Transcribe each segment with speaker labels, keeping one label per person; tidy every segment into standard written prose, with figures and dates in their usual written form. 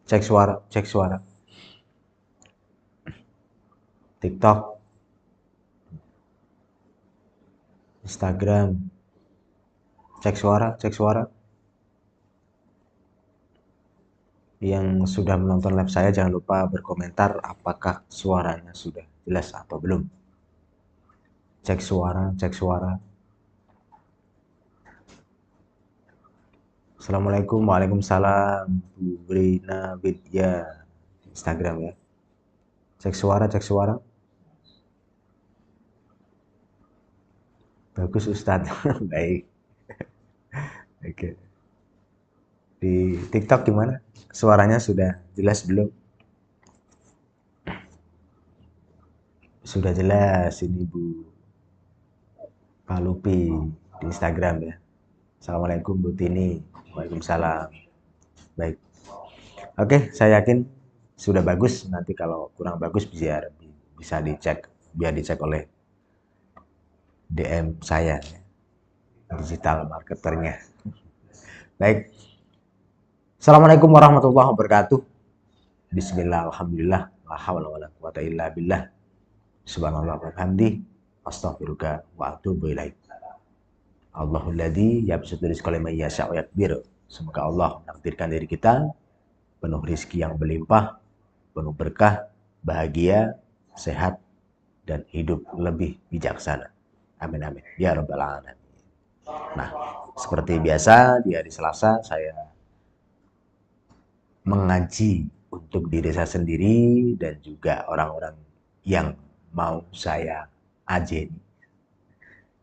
Speaker 1: Cek suara, cek suara. TikTok, Instagram, cek suara, cek suara. Yang sudah menonton live saya jangan lupa berkomentar apakah suaranya sudah jelas atau belum. Cek suara, cek suara. Assalamualaikum, waalaikumsalam. Bu Brina Vidya, Instagram ya. Cek suara, cek suara. Bagus Ustadz. Baik. Oke. Di TikTok gimana? Suaranya sudah jelas belum? Sudah jelas ini Bu Palupi di Instagram ya. Assalamualaikum Bu Tini. Waalaikumsalam. Baik. Oke, saya yakin sudah bagus. Nanti kalau kurang bagus bisa dicek, biar dicek oleh DM saya, ya, digital marketernya. Baik. Assalamualaikum warahmatullahi wabarakatuh. Bismillah, alhamdulillah, la haula wala quwata illa billah. Subhanallah wa bihamdi, astaghfiruka wa atubu ilaik. Allahul ladzi yabsutu rizqa liman yasha'u wa yaqdir. Semoga Allah menakdirkan diri kita penuh rizki yang berlimpah, penuh berkah, bahagia, sehat, dan hidup lebih bijaksana. Amin amin. Ya rabbal alamin. Nah, seperti biasa di hari Selasa saya mengaji untuk diri saya sendiri dan juga orang-orang yang mau saya ajeni.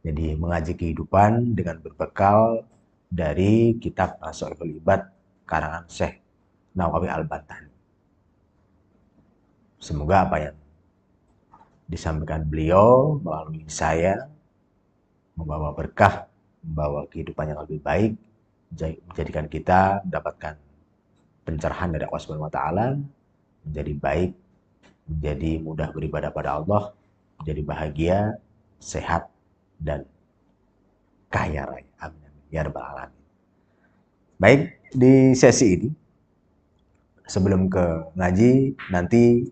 Speaker 1: Jadi mengaji kehidupan dengan berbekal dari kitab Nasrul Ibad karangan Syekh Nawawi Al-Bantani. Semoga apa yang disampaikan beliau melalui saya membawa berkah, membawa kehidupan yang lebih baik, menjadikan kita mendapatkan pencerahan dari Allah Subhanahu wa taala, menjadi baik, menjadi mudah beribadah pada Allah, menjadi bahagia, sehat, dan kaya raya. Amin. Ya rabbal alamin. Baik, di sesi ini sebelum ke ngaji nanti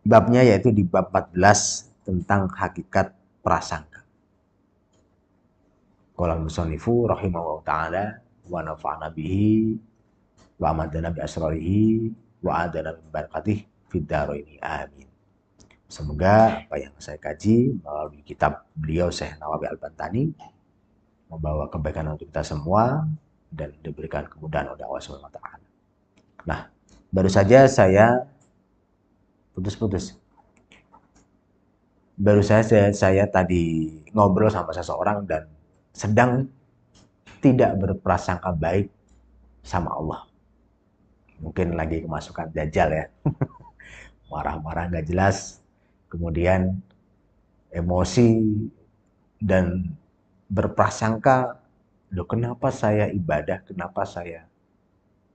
Speaker 1: babnya yaitu di bab 14 tentang hakikat prasangka. Qala al-musannifu rahimahullahu taala wa nafa'ana bihi wa amadana bi asrarihi wa adana min barakatih fid dharaini amin. Semoga apa yang saya kaji melalui kitab beliau Syekh Nawawi Al-Bantani membawa kebaikan untuk kita semua dan diberikan kemudahan oleh Allah Subhanahu wa taala. Nah, baru saja saya putus-putus. Baru saya tadi ngobrol sama seseorang dan sedang tidak berprasangka baik sama Allah. Mungkin lagi kemasukan dajjal ya. Marah-marah nggak jelas, kemudian emosi dan berprasangka, loh kenapa saya ibadah, kenapa saya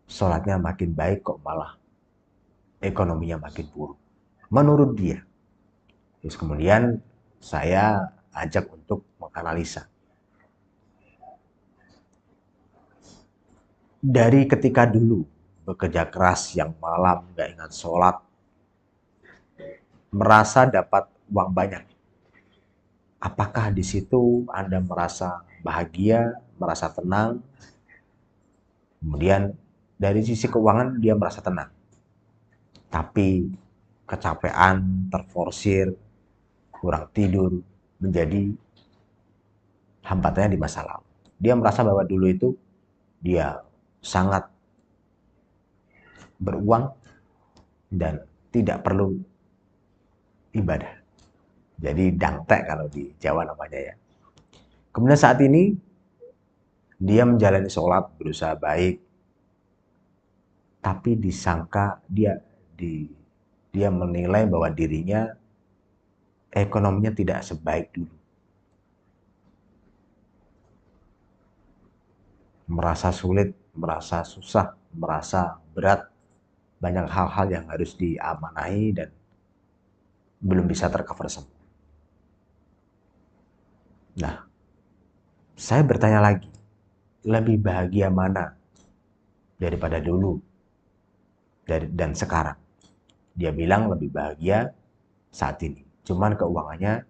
Speaker 1: sholatnya makin baik kok malah ekonominya makin buruk. Menurut dia. Terus kemudian saya ajak untuk menganalisa. Dari ketika dulu bekerja keras yang malam, nggak ingat sholat, merasa dapat uang banyak. Apakah di situ Anda merasa bahagia, merasa tenang? Kemudian dari sisi keuangan dia merasa tenang. Tapi kecapean, terforsir, kurang tidur menjadi hambatannya di masa lalu. Dia merasa bahwa dulu itu dia sangat beruang dan tidak perlu ibadah. Jadi dangtek kalau di Jawa namanya ya. Kemudian saat ini dia menjalani sholat, berusaha baik, tapi disangka dia menilai bahwa dirinya ekonominya tidak sebaik dulu. Merasa sulit, merasa susah, merasa berat, banyak hal-hal yang harus diamanahi dan belum bisa tercover semua. Nah, saya bertanya lagi, lebih bahagia mana daripada dulu? dan sekarang. Dia bilang lebih bahagia saat ini. Cuman keuangannya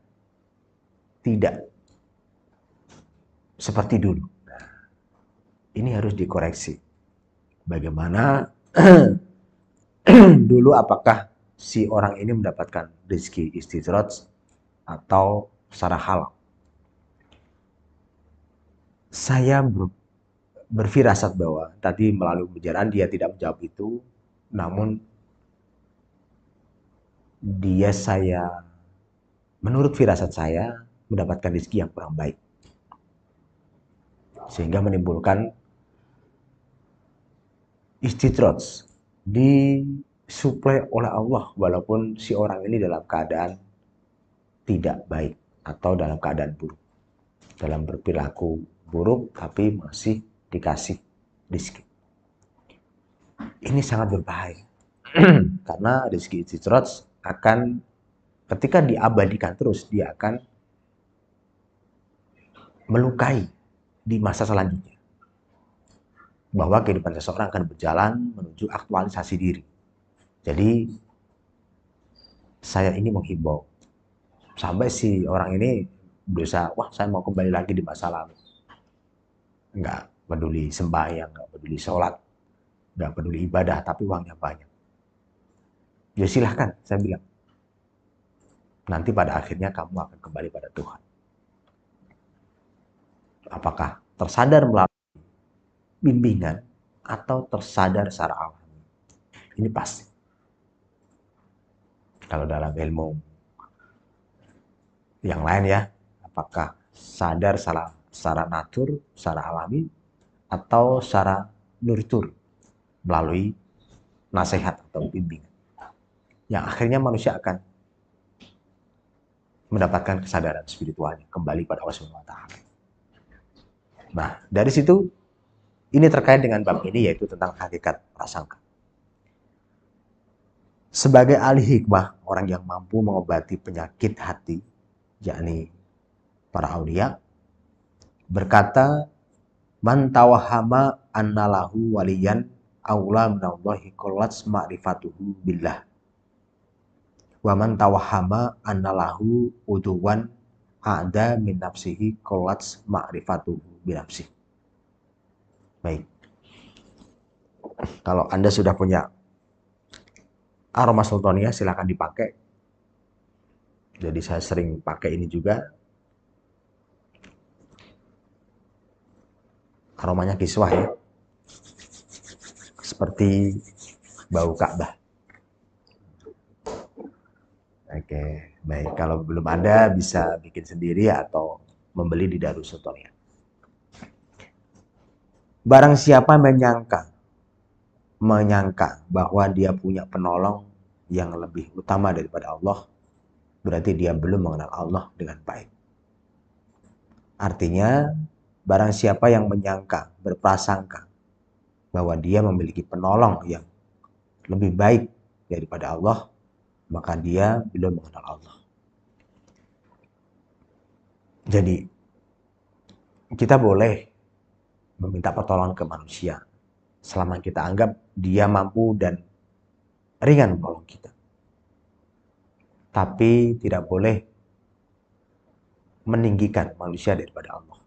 Speaker 1: tidak seperti dulu. Nah, ini harus dikoreksi. Bagaimana dulu, apakah si orang ini mendapatkan rezeki istidraj atau secara halal? Saya berfirasat bahwa tadi melalui pembicaraan dia tidak menjawab itu, namun menurut firasat saya mendapatkan rezeki yang kurang baik, sehingga menimbulkan istidraj, disuplai oleh Allah walaupun si orang ini dalam keadaan tidak baik atau dalam keadaan buruk, dalam berperilaku buruk tapi masih dikasih rezeki. Ini sangat berbahaya karena rezeki istidraj akan, ketika diabadikan terus, dia akan melukai di masa selanjutnya, bahwa kehidupan seseorang akan berjalan menuju aktualisasi diri. Jadi saya ini menghimbau, sampai si orang ini berusaha, wah saya mau kembali lagi di masa lalu, nggak peduli sembahyang, nggak peduli sholat, nggak peduli ibadah, tapi uangnya banyak. Ya silahkan, saya bilang. Nanti pada akhirnya kamu akan kembali pada Tuhan. Apakah tersadar melalui bimbingan atau tersadar secara alami? Ini pasti. Kalau dalam ilmu yang lain ya, apakah sadar secara natur, secara alami, atau secara nurtur melalui nasihat atau bimbingan, yang akhirnya manusia akan mendapatkan kesadaran spiritualnya kembali pada Allah Subhanahu wa Ta'ala. Nah, dari situ ini terkait dengan bab ini, yaitu tentang hakikat prasangka. Sebagai ahli hikmah, orang yang mampu mengobati penyakit hati, yakni para aulia, berkata, man tawahama annalahu waliyan aula minallahi qallats ma'rifatuhu billah. Wa man tawahama annalahu uduwan a'da min nafsihi qallats ma'rifatuhu binafsihi. Baik. Kalau Anda sudah punya aroma sultania, silakan dipakai. Jadi saya sering pakai ini juga. Aromanya kiswah ya. Seperti bau Ka'bah. Oke, baik. Kalau belum ada bisa bikin sendiri atau membeli di Darus Sultania. Barang siapa menyangka bahwa dia punya penolong yang lebih utama daripada Allah, berarti dia belum mengenal Allah dengan baik. Artinya, barang siapa yang menyangka, berprasangka bahwa dia memiliki penolong yang lebih baik daripada Allah, maka dia belum mengenal Allah. Jadi, kita boleh meminta pertolongan ke manusia selama kita anggap dia mampu dan ringan menolong kita. Tapi tidak boleh meninggikan manusia daripada Allah.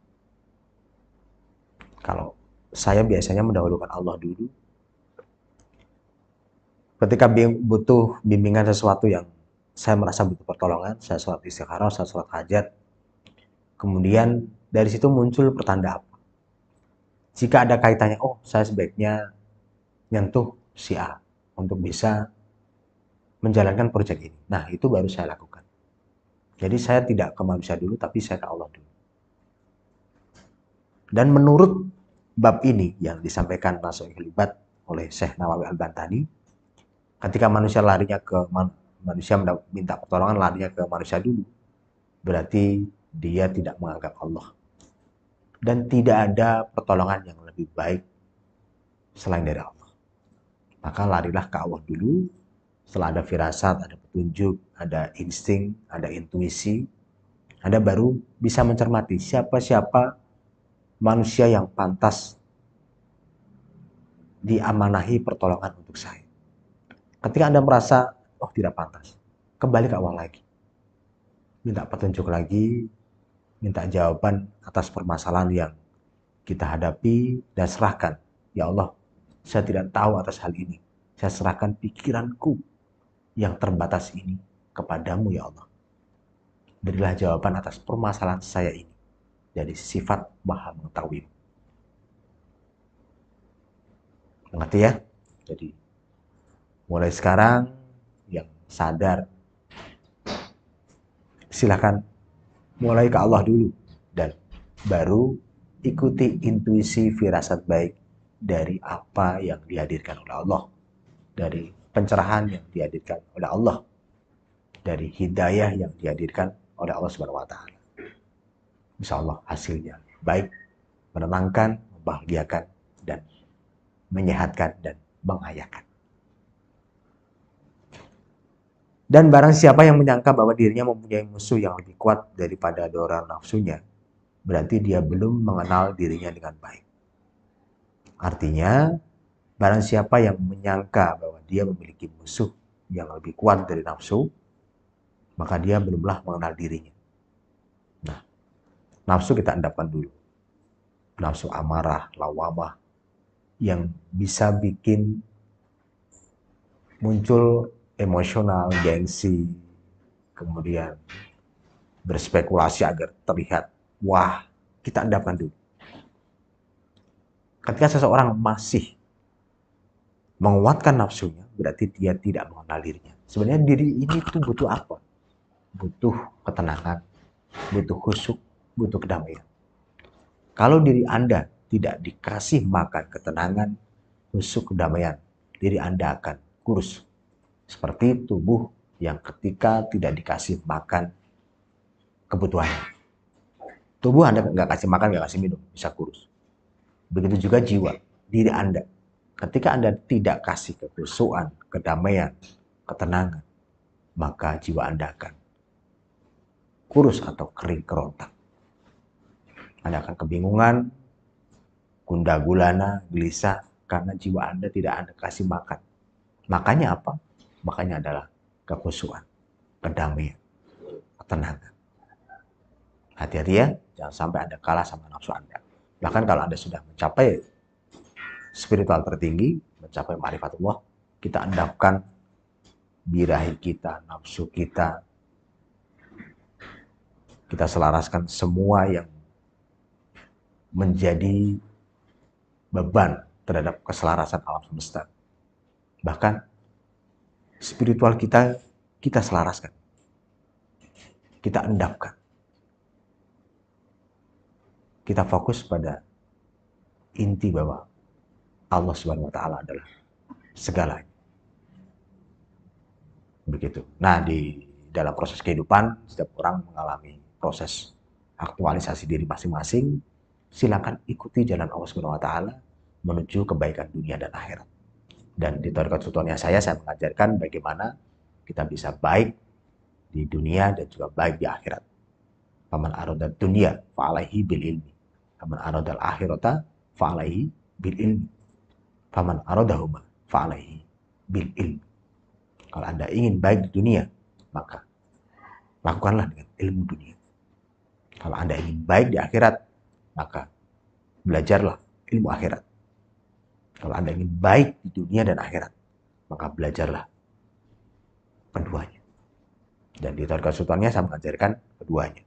Speaker 1: Kalau saya biasanya mendahulukan Allah dulu. Ketika butuh bimbingan sesuatu yang saya merasa butuh pertolongan, saya sholat istikharah, saya sholat hajat. Kemudian dari situ muncul pertanda apa? Jika ada kaitannya, oh saya sebaiknya nyentuh si A untuk bisa menjalankan proyek ini. Nah, itu baru saya lakukan. Jadi saya tidak ke manusia dulu, tapi saya ke Allah dulu. Dan menurut bab ini yang disampaikan Nasuh Libat oleh Syekh Nawawi Al-Bantani, ketika manusia minta pertolongan larinya ke manusia dulu, berarti dia tidak menganggap Allah. Dan tidak ada pertolongan yang lebih baik selain dari Allah. Maka larilah ke Allah dulu. Setelah ada firasat, ada petunjuk, ada insting, ada intuisi, Anda baru bisa mencermati siapa-siapa manusia yang pantas diamanahi pertolongan untuk saya. Ketika Anda merasa, oh tidak pantas, kembali ke awal lagi. Minta petunjuk lagi, minta jawaban atas permasalahan yang kita hadapi, dan serahkan. Ya Allah, saya tidak tahu atas hal ini. Saya serahkan pikiranku yang terbatas ini kepadamu ya Allah. Berilah jawaban atas permasalahan saya ini dari sifat Maha Mengetahui. Mengerti ya? Jadi mulai sekarang yang sadar, silakan mulai ke Allah dulu dan baru ikuti intuisi firasat baik dari apa yang dihadirkan oleh Allah, dari pencerahan yang dihadirkan oleh Allah, dari hidayah yang dihadirkan oleh Allah Subhanahu wa taala. Insya Allah hasilnya baik, menenangkan, membahagiakan, dan menyehatkan dan mengayakan. Dan barang siapa yang menyangka bahwa dirinya mempunyai musuh yang lebih kuat daripada dorongan nafsunya, berarti dia belum mengenal dirinya dengan baik. Artinya, barang siapa yang menyangka bahwa dia memiliki musuh yang lebih kuat dari nafsu, maka dia belumlah mengenal dirinya. Nah, nafsu kita endapkan dulu. Nafsu amarah, lawamah, yang bisa bikin muncul emosional, gengsi, kemudian berspekulasi agar terlihat, wah, kita endapkan dulu. Ketika seseorang masih menguatkan nafsunya, berarti dia tidak mengenal dirinya. Sebenarnya diri ini tuh butuh apa? Butuh ketenangan, butuh khusyuk, butuh kedamaian. Kalau diri Anda tidak dikasih makan ketenangan, khusyuk, kedamaian, diri Anda akan kurus. Seperti tubuh yang ketika tidak dikasih makan kebutuhannya. Tubuh Anda nggak kasih makan, nggak kasih minum, bisa kurus. Begitu juga jiwa, diri Anda. Ketika Anda tidak kasih kekhusyuan, kedamaian, ketenangan, maka jiwa Anda akan kurus atau kering kerontak. Anda akan kebingungan, gundah gulana, gelisah, karena jiwa Anda tidak Anda kasih makan. Makanya apa? Makanya adalah kekhusyuan, kedamaian, ketenangan. Hati-hati ya, jangan sampai Anda kalah sama nafsu Anda. Bahkan kalau Anda sudah mencapai spiritual tertinggi, mencapai ma'rifatullah, kita endapkan birahi kita, nafsu kita selaraskan semua yang menjadi beban terhadap keselarasan alam semesta. Bahkan spiritual kita selaraskan, kita endapkan. Kita fokus pada inti bahwa Allah Subhanahu wa taala adalah segalanya. Begitu. Nah, di dalam proses kehidupan setiap orang mengalami proses aktualisasi diri masing-masing. Silakan ikuti jalan Allah Subhanahu wa taala menuju kebaikan dunia dan akhirat. Dan di Thariqat Sultaniyah saya mengajarkan bagaimana kita bisa baik di dunia dan juga baik di akhirat. Faman aradad dunya fa'alaihi bil ilmi. Faman aradal akhirata fa'alaihi bil ilmi. Faman aradahuma fa'alaihi bil ilmi. Kalau Anda ingin baik di dunia, maka lakukanlah dengan ilmu dunia. Kalau Anda ingin baik di akhirat, maka belajarlah ilmu akhirat. Kalau Anda ingin baik di dunia dan akhirat, maka belajarlah keduanya. Dan di Thariqat Sultaniyah saya mengajarkan keduanya,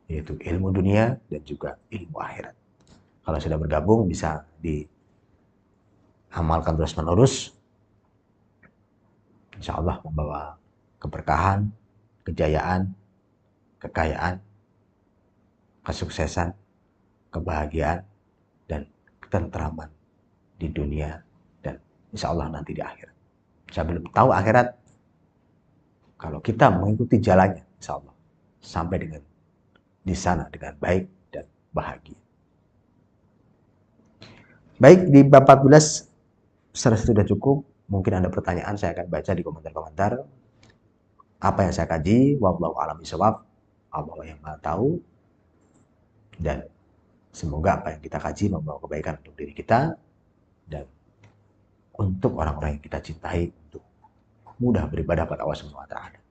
Speaker 1: yaitu ilmu dunia dan juga ilmu akhirat. Kalau sudah bergabung, bisa diamalkan terus-menerus. Insya Allah membawa keberkahan, kejayaan, kekayaan, kesuksesan, kebahagiaan, dan ketentraman di dunia dan insya Allah nanti di akhirat. Saya belum tahu akhirat, kalau kita mengikuti jalannya, insya Allah sampai dengan di sana dengan baik dan bahagia. Baik, di bab 14 sudah cukup. Mungkin ada pertanyaan, saya akan baca di komentar-komentar. Apa yang saya kaji, wallahu a'lam bishawab, Allah yang Maha tahu. Dan semoga apa yang kita kaji membawa kebaikan untuk diri kita dan untuk orang-orang yang kita cintai, untuk mudah beribadah pada Allah Subhanahu wa taala.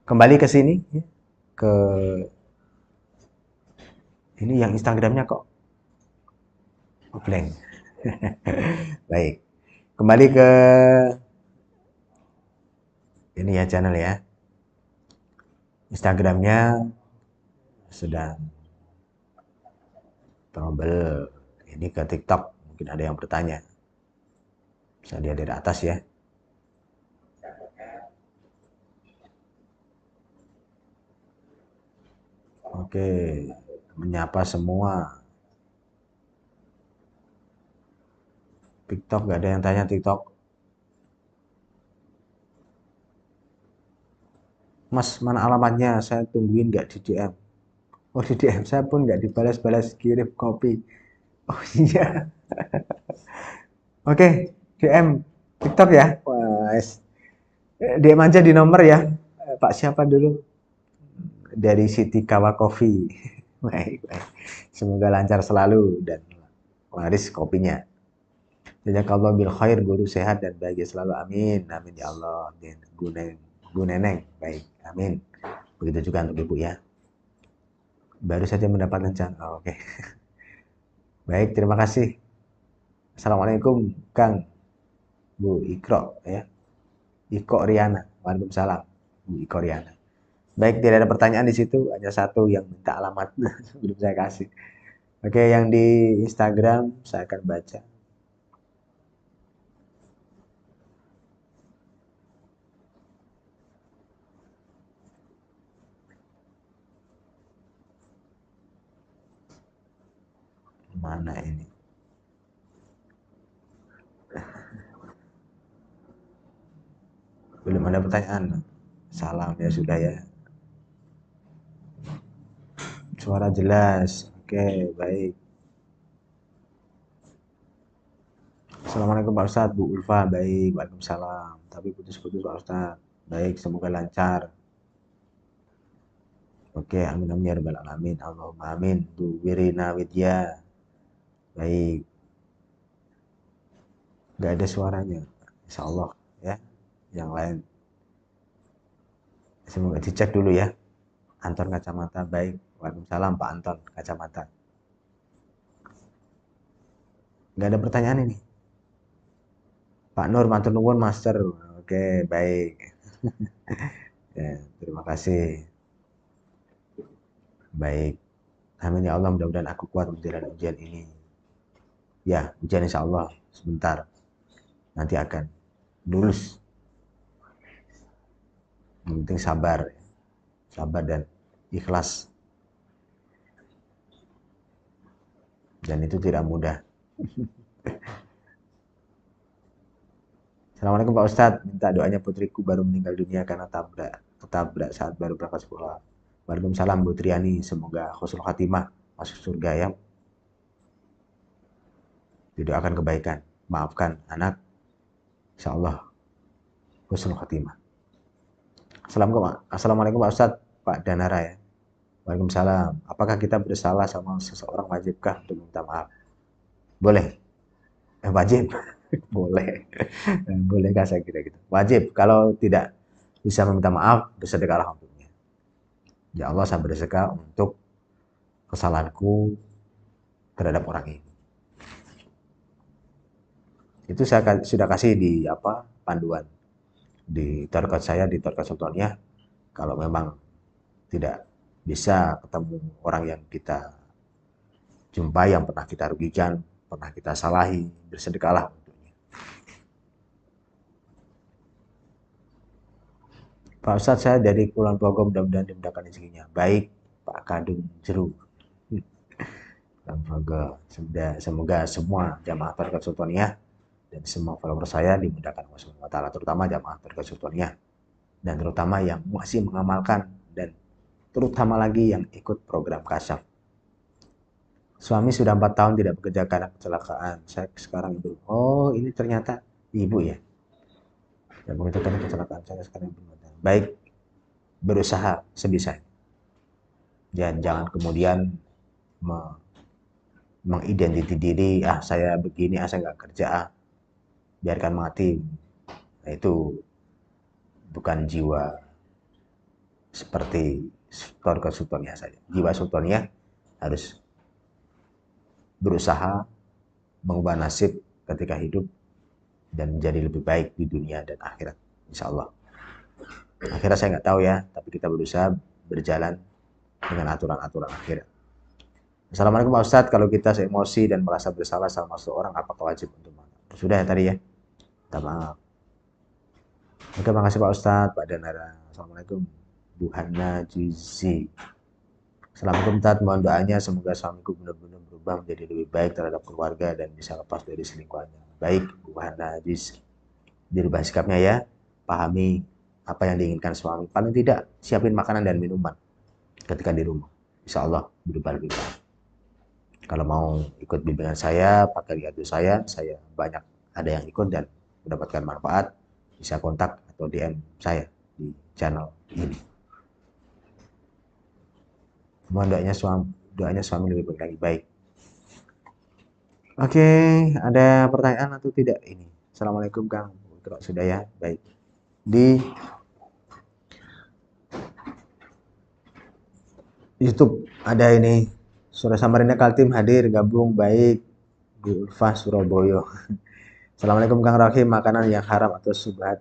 Speaker 1: Kembali ke sini ya, ke ini yang Instagramnya kok blank. Baik. Kembali ke ini ya channel ya. Instagramnya sedang trouble. Ini ke TikTok. Mungkin ada yang bertanya. Bisa lihat dari atas ya. Oke. Menyapa semua. TikTok gak ada yang tanya TikTok. Mas, mana alamatnya? Saya tungguin gak di DM. Oh, di DM saya pun gak dibalas-balas kirim kopi. Oh iya. Oke, DM TikTok ya. Wah, DM aja di nomor ya. Pak siapa dulu? Dari Siti Kawa Coffee. Baik, baik. Semoga lancar selalu dan laris kopinya. Jazakallah bil khair, guru sehat dan bahagia selalu. Amin. Amin ya Allah. Dan Bu Neneng. Baik. Amin. Begitu juga untuk Ibu ya. Baru saja mendapat rencana. Oh, oke. Baik, terima kasih. Assalamualaikum Kang Bu Ikro ya. Iko Riana. Waalaikumsalam Bu Iko Riana. Baik, tidak ada pertanyaan di situ, hanya satu yang minta alamat belum saya kasih. Oke, yang di Instagram saya akan baca. Mana ini? Belum ada pertanyaan. Salam ya sudah ya. Suara jelas. Oke, baik. Assalamualaikum Pak Ustadz, Bu Ulfa. Baik, Waalaikumsalam. Tapi putus-putus Pak Ustadz. Baik, semoga lancar. Oke, amin amin ya rabbal alamin. Allahumma amin. Bu Wirina Widya. Baik. Nggak ada suaranya. Insya Allah ya. Yang lain. Semoga dicek dulu ya. Anton kacamata. Baik. Waalaikumsalam Pak Anton kacamata. Nggak ada pertanyaan ini. Pak Nur, matur nuwun Master. Oke, baik. Ya, terima kasih. Baik. Amin ya Allah, mudah-mudahan aku kuat menjalani ujian ini. Ya, ujian insya Allah sebentar. Nanti akan lulus. Yang penting sabar. Sabar dan ikhlas. Dan itu tidak mudah. Assalamualaikum Pak Ustadz, minta doanya putriku baru meninggal dunia karena ketabrak saat baru berangkat sekolah. Waalaikumsalam Bu Triani, semoga husnul khatimah masuk surga ya. Didoakan kebaikan, maafkan anak, insya Allah husnul khatimah. Assalamualaikum Pak Ustadz, Pak Danara ya. Waalaikumsalam. Apakah kita bersalah sama seseorang wajibkah untuk minta maaf? Boleh. Wajib. Boleh. Bolehkah saya kira gitu? Wajib. Kalau tidak bisa meminta maaf, bersedekahlah untuknya. Ya Allah, saya bersedekah untuk kesalahanku terhadap orang ini. Itu saya sudah kasih di panduan di target saya di target Sultaniyah. Kalau memang tidak bisa ketemu orang yang kita jumpai, yang pernah kita rugikan, pernah kita salahi, bersedekahlah untuknya. Pak Ustadz, saya dari Kulon Progo, mudah-mudahan dimudahkan rezekinya. Baik, Pak Kadung Jeru. Kulon Progo. Semoga semua jamaah Tarkat Sultaniyah dan semua follower saya dimudahkan Allah Subhanahu wa taala, terutama jamaah Tarkat Sultaniyah dan terutama yang masih mengamalkan dan terutama lagi yang ikut program Kasyaf. Suami sudah 4 tahun tidak bekerja karena kecelakaan. Saya sekarang ibu. Oh, ini ternyata ibu ya. Yang bekerja karena kecelakaan. Saya sekarang ibu. Baik, berusaha sebisa. Dan jangan kemudian mengidentifikasi diri, saya begini, saya nggak kerja, biarkan mati. Nah, itu bukan jiwa seperti sultan ke sultannya saja. Jiwa sultannya harus berusaha mengubah nasib ketika hidup dan menjadi lebih baik di dunia dan akhirat, insya Allah. Akhirat saya nggak tahu ya, tapi kita berusaha berjalan dengan aturan-aturan akhirat. Assalamualaikum Pak Ustadz, kalau kita emosi dan merasa bersalah sama seorang, apakah wajib untuk maaf? Sudah ya tadi ya, minta maaf. Oke, makasih Pak Ustadz, Pak Danara. Assalamualaikum, Bu Hana Jizi. Assalamualaikum Tat, mohon doanya semoga suamiku benar-benar berubah menjadi lebih baik terhadap keluarga dan bisa lepas dari selingkuhannya. Baik, Bu Hana Jizi. Dirubah sikapnya ya, pahami apa yang diinginkan suami. Paling tidak, siapin makanan dan minuman ketika di rumah. Insya Allah berubah lebih baik. Kalau mau ikut bimbingan saya, pakai kartu saya banyak ada yang ikut dan mendapatkan manfaat, bisa kontak atau DM saya di channel ini. Mohon doanya suami lebih baik. Oke, ada pertanyaan atau tidak ini? Assalamualaikum Kang. Sudah ya, baik. Di YouTube ada ini. Sore Samarinda Kaltim hadir gabung baik Bu Ulfa Surabaya. Assalamualaikum Kang Rahim, makanan yang haram atau subhat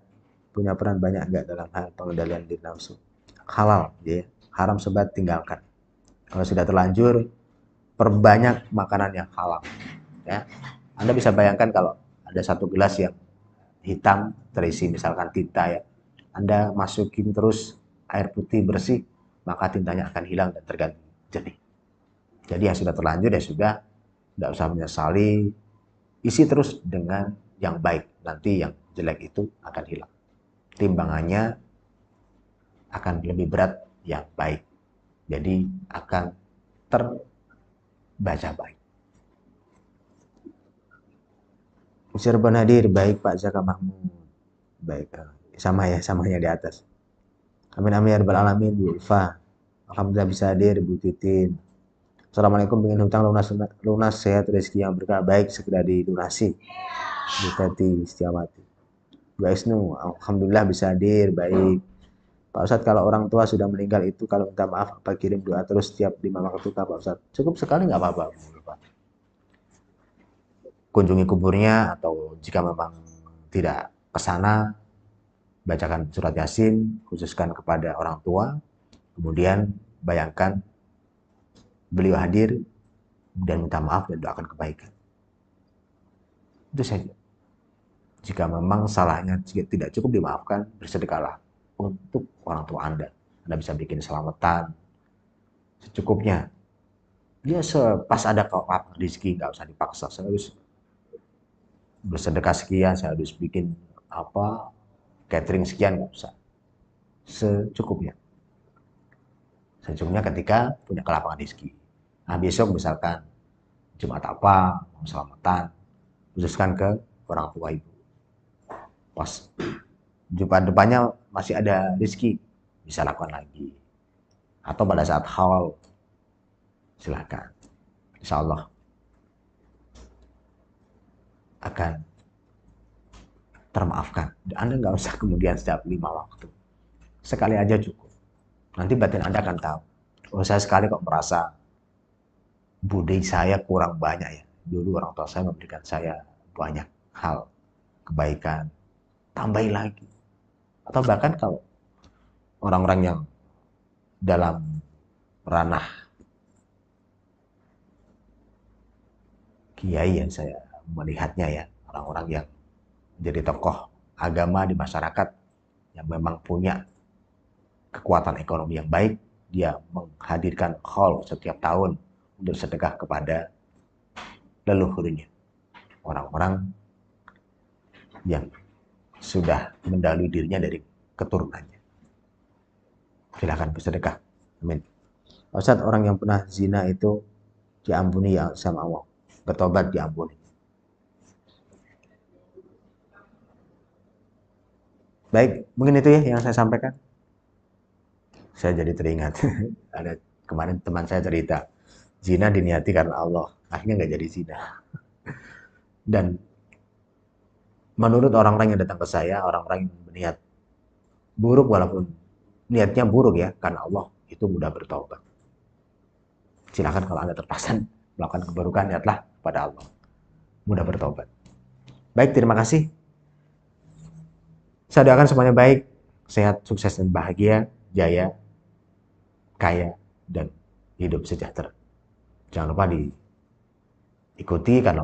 Speaker 1: punya peran banyak enggak dalam hal pengendalian diri nafsu? Halal, ya. Haram subhat tinggalkan. Kalau sudah terlanjur, perbanyak makanan yang halal. Ya, Anda bisa bayangkan kalau ada satu gelas yang hitam terisi misalkan tinta ya, Anda masukin terus air putih bersih, maka tintanya akan hilang dan terganti jernih. Jadi yang sudah terlanjur ya sudah, tidak usah menyesali, isi terus dengan yang baik, nanti yang jelek itu akan hilang. Timbangannya akan lebih berat yang baik, jadi akan terbaca baik. Cirebon hadir, baik Pak Zaka Mahmud. Baik, sama ya, samanya di atas. Amin amin ya rabbal alamin, Bu Ulfa. Alhamdulillah bisa hadir, Bu Titin. Assalamualaikum, pengen hutang lunas sehat rezeki yang berkah baik segera dilunasi. Bu Tati Setiawati. Bu Isnu, alhamdulillah bisa hadir, baik. Pak Ustadz, kalau orang tua sudah meninggal itu kalau minta maaf apa kirim doa terus setiap 5 waktu Pak Ustadz? Cukup sekali nggak apa-apa. Kunjungi kuburnya atau jika memang tidak ke sana, bacakan surat Yasin, khususkan kepada orang tua, kemudian bayangkan beliau hadir dan minta maaf dan doakan kebaikan. Itu saja. Jika memang salahnya tidak cukup dimaafkan, bersedekahlah untuk orang tua Anda. Anda bisa bikin selamatan secukupnya. Ya pas ada lapang rezeki, nggak usah dipaksa. Saya harus bersedekah sekian, saya harus bikin catering sekian, nggak usah. Secukupnya. Secukupnya ketika punya kelapangan rezeki. Nah besok misalkan Jumat apa, mau selamatan, khususkan ke orang tua ibu. Pas Jumat depannya masih ada rezeki, bisa lakukan lagi. Atau pada saat haul, silakan. Insya Allah akan termaafkan. Anda nggak usah kemudian setiap 5 waktu. Sekali aja cukup. Nanti batin Anda akan tahu. Oh, saya sekali kok merasa budi saya kurang banyak ya. Dulu orang tua saya memberikan saya banyak hal kebaikan. Tambahin lagi. Atau bahkan kalau orang-orang yang dalam ranah kiai yang saya melihatnya ya, orang-orang yang menjadi tokoh agama di masyarakat yang memang punya kekuatan ekonomi yang baik, dia menghadirkan haul setiap tahun untuk sedekah kepada leluhurnya, orang-orang yang sudah mendahului dirinya dari keturunannya. Silakan bersedekah. Amin. Ustaz, orang yang pernah zina itu diampuni ya sama Allah, bertobat diampuni. Baik, mungkin itu ya yang saya sampaikan. Saya jadi teringat ada kemarin teman saya cerita zina diniati karena Allah, akhirnya nggak jadi zina. Dan menurut orang-orang yang datang ke saya, orang-orang yang berniat buruk, walaupun niatnya buruk ya, karena Allah, itu mudah bertobat. Silakan kalau Anda terpaksa melakukan keburukan, niatlah pada Allah, mudah bertobat. Baik, terima kasih. Saya doakan semuanya baik, sehat, sukses, dan bahagia, jaya, kaya, dan hidup sejahtera. Jangan lupa diikuti karena